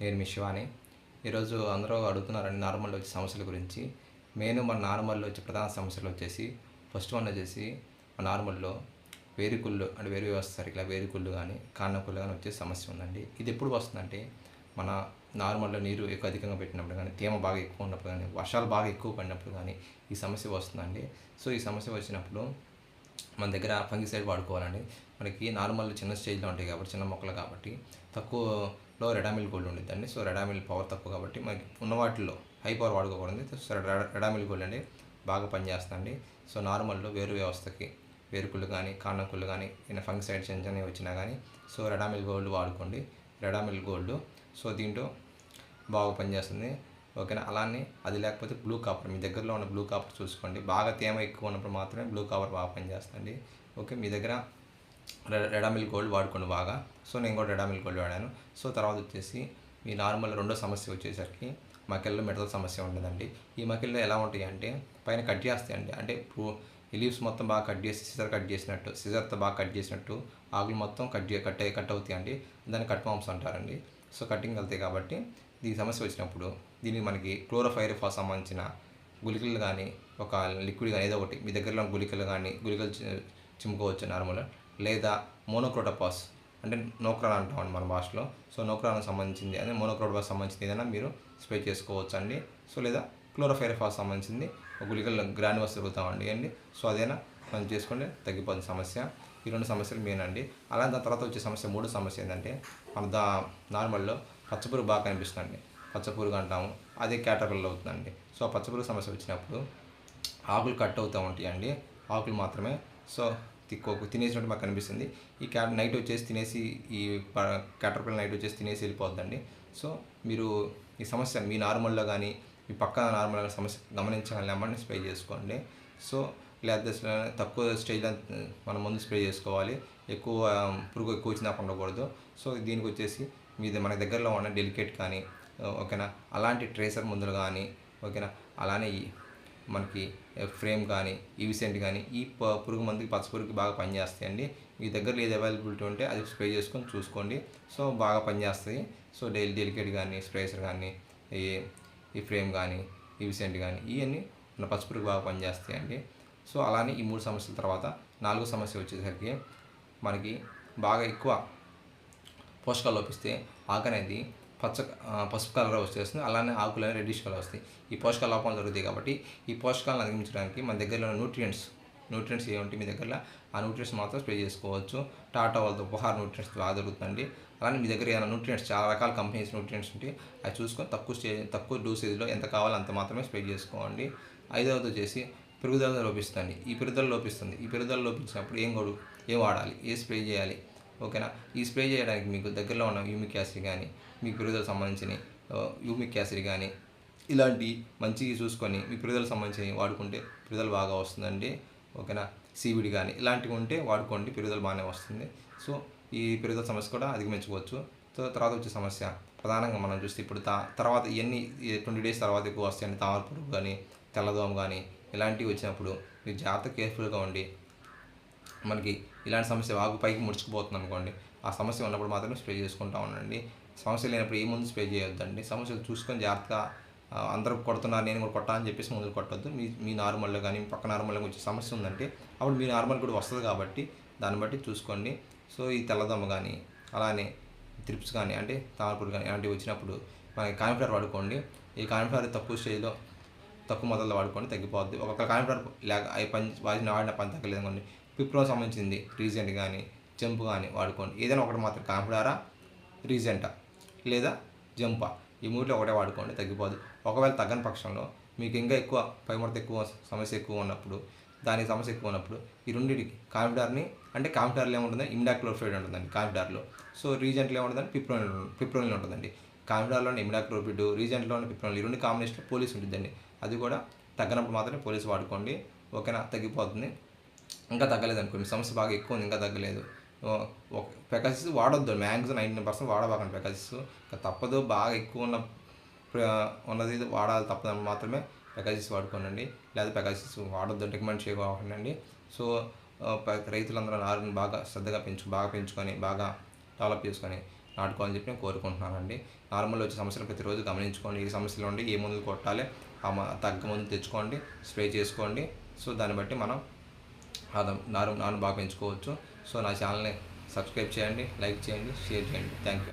నేను మీ శివాని. ఈరోజు అందరూ అడుగుతున్నారండి నార్మల్‌లో వచ్చే సమస్యల గురించి. మన నార్మల్‌లో వచ్చే ప్రధాన సమస్యలు వచ్చేసి ఫస్ట్ వన్ వచ్చేసి నార్మల్‌లో వేరుకుళ్ళు అంటే వేరు వ్యవస్థ సరిగ్గా వేరుకుళ్ళు గానీ, కాండం గానీ వచ్చే సమస్య ఉందండి. ఇది ఎప్పుడు వస్తుందంటే మన నార్మల్‌లో నీరు ఎక్కువ అధికంగా పెట్టినప్పుడు గానీ, తేమ బాగా ఎక్కువ ఉన్నప్పుడు గానీ, వర్షాలు బాగా ఎక్కువ పడినప్పుడు గానీ ఈ సమస్య వస్తుందండి. సో, ఈ సమస్య వచ్చినప్పుడు మన దగ్గర ఫంగిసైడ్ వాడుకోవాలండి. మనకి నార్మల్ చిన్న స్టేజ్‌లో ఉంటాయి కాబట్టి, చిన్న మొక్కలు కాబట్టి తక్కువలో రెడామిల్ గోల్డ్ ఉండిద్దండి. సో, రెడామిల్ పవర్ తక్కువ కాబట్టి మనకి ఉన్న వాటిల్లో హై పవర్ వాడుకోకూడదు. సో, రెడామిల్ గోల్డ్ అండి బాగా పనిచేస్తుందండి. సో, నార్మల్‌లో వేరు వ్యవస్థకి వేరుకుళ్ళు కానీ, కాండం కుళ్ళు కానీ, ఏమైనా ఫంగిసైడ్ చిన్న చిన్నవి వచ్చినా కానీ సో, రెడామిల్ గోల్డ్ వాడుకోండి. రెడామిల్ గోల్డ్ సో, దీంట్లో బాగా పనిచేస్తుంది. ఓకేనా. అలానే అది లేకపోతే బ్లూ కాపర్ మీ దగ్గరలో ఉన్న బ్లూ కాపర్ చూసుకోండి. బాగా తేమ ఎక్కువ ఉన్నప్పుడు మాత్రమే బ్లూ కాపర్ బాగా పనిచేస్తుంది. ఓకే. మీ దగ్గర రెడామిల్ గోల్డ్ వాడుకోండి బాగా. సో, నేను కూడా రెడామిల్ గోల్డ్ వాడాను. సో, తర్వాత వచ్చేసి మీ నార్మల్ రెండో సమస్య వచ్చేసరికి మకెల్లో మిడతల సమస్య ఉండదండి. ఈ మకెల్లో ఎలా ఉంటాయి అంటే పైన కట్ చేస్తాయండి. అంటే ఈ లీవ్స్ మొత్తం బాగా కట్ చేసి సిజర్తో బాగా కట్ చేసినట్టు ఆకులు మొత్తం కట్ అవుతాయండి. దాన్ని కట్ వామ్స్ అంటారండి. సో, కటింగ్ వెళ్తాయి కాబట్టి ఈ సమస్య వచ్చినప్పుడు దీనికి మనకి క్లోరోఫైరిఫాస్ సంబంధించిన గుళికలు కానీ, ఒక లిక్విడ్ కానీ ఏదో ఒకటి మీ దగ్గరలో గుళికలు చిమ్ముకోవచ్చు నార్మల్‌గా. లేదా మోనోక్రోటోపాస్ అంటే నోక్రాన్ అంటామండి మన భాషలో. సో, నోక్రాన్‌కి సంబంధించింది అదే మోనోక్రోటోపాస్ సంబంధించింది ఏదైనా మీరు స్ప్రే చేసుకోవచ్చు అండి. సో, లేదా క్లోరోఫైరిఫాస్ సంబంధించింది గుళికలు గ్రాన్యుల్స్ దొరుకుతామండి అండి. సో, అదైనా మనం చేసుకుంటే తగ్గిపోతుంది సమస్య. ఈ రెండు సమస్యలు మెయిన్ అండి. అలా దాని తర్వాత వచ్చే సమస్య మూడో సమస్య ఏంటంటే మన నార్మల్‌లో పచ్చపురుగు బాగా కనిపిస్తుందండి. పచ్చపురుగు అంటాము. అదే క్యాటర్పిల్లర్ అవుతుందండి. సో, ఆ పచ్చపురుగు సమస్య వచ్చినప్పుడు ఆకులు కట్ అవుతూ ఉంటాయండి. ఆకులు మాత్రమే. సో, తినేసినట్టు మాకు కనిపిస్తుంది. ఈ నైట్ వచ్చేసి తినేసి ఈ క్యాటర్పిల్లర్ నైట్ వచ్చేసి తినేసి వెళ్ళిపోద్దండి. సో, మీరు ఈ సమస్య మీ నార్మల్‌లో కానీ, మీ పక్కన నార్మల్‌గా సమస్య గమనించగలని వెంటనే స్ప్రే చేసుకోండి. సో, లేదా తక్కువ స్టేజ్‌లో మనం ముందు స్ప్రే చేసుకోవాలి. పురుగు ఎక్కువ వచ్చినా ఉండకూడదు. సో, దీనికి వచ్చేసి మన దగ్గరలో ఉన్న డెలికేట్ కానీ ఓకేనా, అలాంటి ట్రేసర్ మందులు కానీ ఓకేనా, అలానే మనకి ఫ్రేమ్ కానీ ఈవిసెంట్ కానీ ఈ పురుగు మందుకి పచ్చపురుగుకి బాగా పనిచేస్తాయండి. మీ దగ్గర ఏది అవైలబిలిటీ ఉంటే అది స్ప్రే చేసుకొని చూసుకోండి. సో, బాగా పనిచేస్తాయి. సో, డెలికేట్ కానీ స్ప్రేసర్ కానీ ఈ ఫ్రేమ్ కానీ ఈవిసెంట్ కానీ ఇవన్నీ మన పచ్చపురుగుకి బాగా పనిచేస్తాయండి. సో, అలానే ఈ మూడు సమస్యల తర్వాత నాలుగో సమస్య వచ్చేసరికి మనకి బాగా ఎక్కువ పోషకాలు లోపిస్తే ఆకు అనేది పసుపు కలర్ వచ్చేస్తుంది. అలానే ఆకులు అనేవి రెడ్డిష్ కలర్ వస్తాయి. ఈ పోషకాల లోపాలు జరుగుతాయి కాబట్టి ఈ పోషకాలను అధిగమించడానికి మన దగ్గరలో న్యూట్రియంట్స్ ఏముంటాయి మీ దగ్గర ఆ న్యూట్రియంట్స్ మాత్రం స్ప్రే చేసుకోవచ్చు. టాటా వాళ్ళతో ఉపహార న్యూట్రియంట్స్ బాగా దొరుకుతుందండి. అలానే మీ దగ్గర ఏదైనా న్యూట్రియంట్స్ చాలా రకాల కంపెనీస్ న్యూట్రియంట్స్ ఉంటాయి. అవి చూసుకొని తక్కువ డోసేజ్లో ఎంత కావాలో అంత మాత్రమే స్ప్రే చేసుకోండి. ఐదవది వచ్చేసి పెరుగుదల లోపిస్తుంది. ఈ పెరుగుదల లోపించినప్పుడు ఏం వాడాలి, ఏ స్ప్రే చేయాలి ఓకేనా. ఈ స్ప్రే చేయడానికి మీకు దగ్గరలో ఉన్న హ్యూమిక్ యాసిడ్ కానీ, మీకు పెరుగుదలకు సంబంధించిన హ్యూమిక్ యాసిడ్ కానీ ఇలాంటి మంచివి చూసుకొని మీ పెరుగుదలకు సంబంధించి వాడుకుంటే పెరుగుదల బాగా వస్తుందండి. ఓకేనా. సీవిడి కానీ ఇలాంటివి ఉంటే వాడుకోండి, పెరుగుదల బాగానే వస్తుంది. సో, ఈ పెరుగుదల సమస్య కూడా అధిగమించుకోవచ్చు. సో, తర్వాత వచ్చే సమస్య ప్రధానంగా మనం చూస్తే ఇప్పుడు తర్వాత ఇవన్నీ 20 డేస్ తర్వాత ఎక్కువ వస్తాయండి. తామర పురుగు కానీ, తెల్లదోమ కానీ ఇలాంటివి వచ్చినప్పుడు మీరు జాగ్రత్త కేర్ఫుల్గా ఉండి మనకి ఇలాంటి సమస్య ఆకు పైకి ముడుచుకుపోతుంది అనుకోండి, ఆ సమస్య ఉన్నప్పుడు మాత్రమే స్ప్రే చేసుకుంటూ ఉండండి. సమస్య లేనప్పుడు ఏ ముందు స్ప్రే చేయొద్దండి. సమస్యలు చూసుకొని జాగ్రత్తగా అందరూ కొడుతున్నారు నేను కూడా కొట్టాలని చెప్పేసి ముందు కొట్టొద్దు. మీ నార్మల్లో కానీ మీ పక్క నార్మల్లో వచ్చే సమస్య ఉందంటే అప్పుడు మీ నార్మల్ కూడా వస్తుంది కాబట్టి దాన్ని బట్టి చూసుకోండి. సో, ఈ తెల్లదోమ కానీ అలానే త్రిప్స్ కానీ అంటే తామరపురుగు కానీ ఇలాంటివి వచ్చినప్పుడు మనకి కాన్ఫ్లవర్ వాడుకోండి. ఈ కాన్ఫ్లవర్ తక్కువ మొదల్లో వాడుకోండి, తగ్గిపోద్ది. ఒక్కొక్క కాన్ఫ్లవర్ వాడిన పని తగ్గలేదు అనుకోండి, పిప్రోన్ సంబంధించింది రీజెంట్ కానీ జంప్ కానీ వాడుకోండి. ఏదైనా ఒకటి మాత్రం కాన్ఫ్లవరా, రీజెంటా లేదా జంపా ఈ మూటిలో ఒకటే వాడుకోండి, తగ్గిపోదు. ఒకవేళ తగ్గని పక్షంలో మీకు ఇంకా ఎక్కువ పైముడత సమస్య ఎక్కువ ఉన్నప్పుడు ఈ రెండింటికి కాన్ఫ్లవర్లో ఏముంటుందంటే ఇమిడాక్లోప్రిడ్ ఉంటుందండి కాన్ఫ్లవర్లో. సో, రీజెంట్లో ఏముంటుందంటే పిప్రోనిల్ ఉంటుందండి. కాన్ఫ్లవర్లోని ఇమిడాక్లోప్రిడ్, రీజెంట్లోని పిప్రోనిల్ ఈ రెండు కాంబినేషన్లో పోలీస్ ఉంటుందండి. అది కూడా తగ్గనప్పుడు మాత్రమే పోలీస్ వాడుకోండి. ఓకేనా, తగ్గిపోతుంది. ఇంకా తగ్గలేదు అనుకోండి, సమస్య బాగా ఎక్కువ ఉంది ఇంకా తగ్గలేదు, పెకాసిస్ వాడొద్దు. మ్యాక్సిమం 99% వాడబాకండి పెకాసిస్. తప్పదు, బాగా ఎక్కువ ఉన్నది వాడాలి తప్పదని మాత్రమే పెకాసిస్ వాడుకోనండి. లేదా పెకాసిస్ వాడొద్దు రికమెండ్ చేయకండి. సో, రైతులందరూ నారుని బాగా శ్రద్ధగా బాగా పెంచుకొని బాగా డెవలప్ చేసుకొని నాటుకోవాలని చెప్పి నేను కోరుకుంటున్నానండి. నార్మల్గా వచ్చే సమస్యలు ప్రతిరోజు గమనించుకోండి. ఏ సమస్యలు ఉండి ఏ మందులు కొట్టాలి, తగ్గ మందులు తెచ్చుకోండి, స్ప్రే చేసుకోండి. సో దాన్ని బట్టి మనం నారుని బాగా పెంచుకోవచ్చు. సో నా ఛానల్ని సబ్స్క్రైబ్ చేయండి, లైక్ చేయండి, షేర్ చేయండి. Thank you.